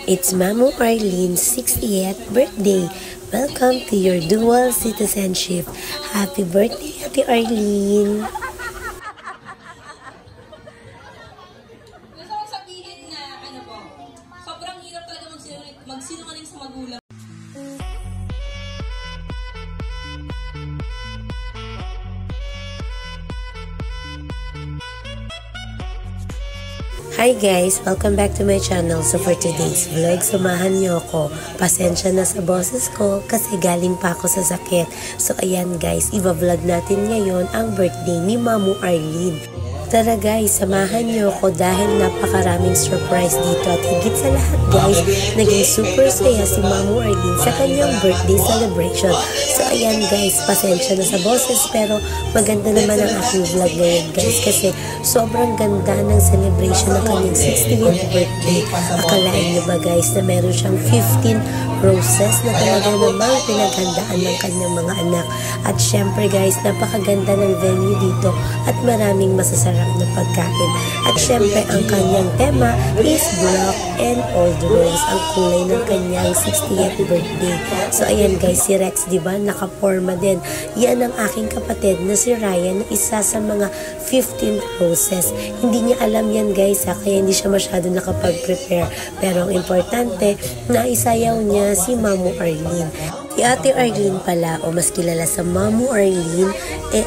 It's Mamu Arlene's 60th birthday. Welcome to your dual citizenship. Happy birthday, Ate Arlene! Gusto kong sabihin na sobrang hirap talaga magsinungaling sa magulang. Hi guys! Welcome back to my channel. So for today's vlog, samahan niyo ako. Pasensya na sa boses ko kasi galing pa ako sa sakit. So ayan guys, i-vlog natin ngayon ang birthday ni Mamu Arlene. Tara guys, samahan niyo ako dahil napakaraming surprise dito. At higit sa lahat guys, naging super saya si Mamu Arlene sa kanyang birthday celebration. So ayan guys, pasensya na sa boses pero maganda naman ang aking vlog ngayon guys kasi sobrang ganda ng celebration ng kanyang 60th birthday. Akalain niyo ba guys na meron siyang 15 roses na talaga namang pinaghandaan ng kanyang mga anak. At syempre guys, napakaganda ng venue dito at maraming masasarap na pagkain. At syempre, ang kanyang tema is black and old rose, ang kulay ng kanyang 60th birthday. So, ayan guys, si Rex, diba, nakaporma din. Yan ang aking kapatid na si Ryan, na isa sa mga 15 roses. Hindi niya alam yan guys, kaya hindi siya masyado nakapag-prepare. Pero ang importante, naisayaw niya si Mamu Arlene. Si Ate Arlene pala, o mas kilala sa Mamu Arlene,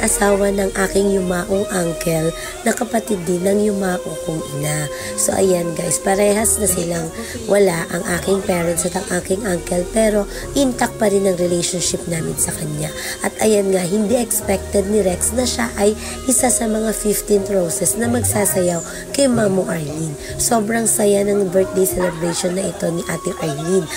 asawa ng aking yumaong uncle na kapatid din ng yumao kong ina. So ayan guys, parehas na silang wala ang aking parents at ang aking uncle pero intact pa rin ang relationship namin sa kanya. At ayan nga, hindi expected ni Rex na siya ay isa sa mga 15 roses na magsasayaw kay Mamu Arlene. Sobrang saya ng birthday celebration na ito ni Ate Arlene.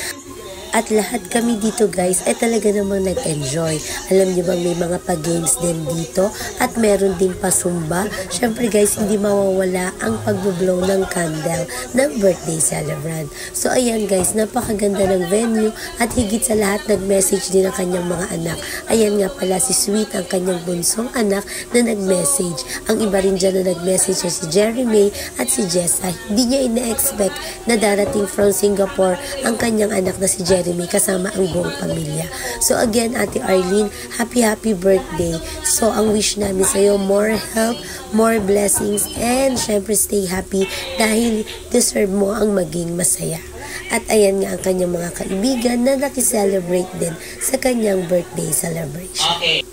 At lahat kami dito guys ay talaga namang nag-enjoy. Alam niyo bang may mga pa-games din dito at meron din pa-zumba. Syempre guys, hindi mawawala ang pag-blow ng candle ng birthday celebrant. So ayan guys, napakaganda ng venue at higit sa lahat nag-message din ang kanyang mga anak. Ayan nga pala si Sweet, ang kanyang bunsong anak na nag-message. Ang iba rin dyan na nag-message ay si Jerry May at si Jessa. Hindi niya ina-expect na darating from Singapore ang kanyang anak na si Jerry May kasama ang buong pamilya. So again, Ate Arlene, happy birthday. So ang wish namin sa iyo, more health, more blessings, and syempre stay happy dahil deserve mo ang maging masaya. At ayan nga ang kanyang mga kaibigan na nakiselebrate din sa kanyang birthday celebration. Okay.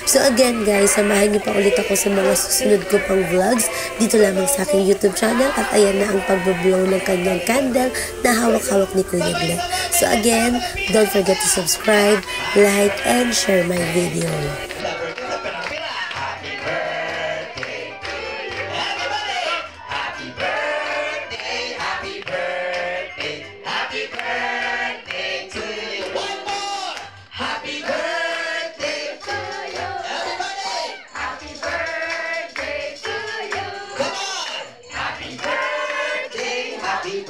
So again guys, samahan niyo pa ulit ako sa mga susunod ko pang vlogs dito lamang sa aking YouTube channel. At ayan na ang pagbublow ng kanyang candle na hawak-hawak ni Kuya Glenn. So again, don't forget to subscribe, like, and share my video. Happy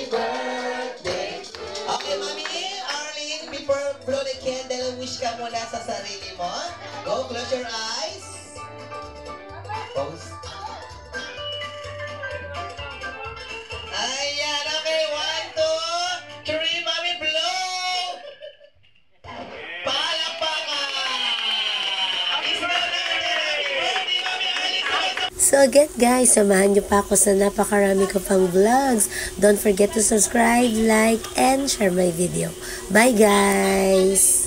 birthday. Okay, Mami Arlene, before blow the candle, wish ka muna sa sarili mo. Go, close your eyes. Pose. Ayan, okay, 1, 2, 3, Mami, blow. Palakpakan. Kiss mo na. Happy birthday, Mami Arlene. So again guys, samahan niyo pa ako sa napakarami ko pang vlogs. Don't forget to subscribe, like, and share my video. Bye guys!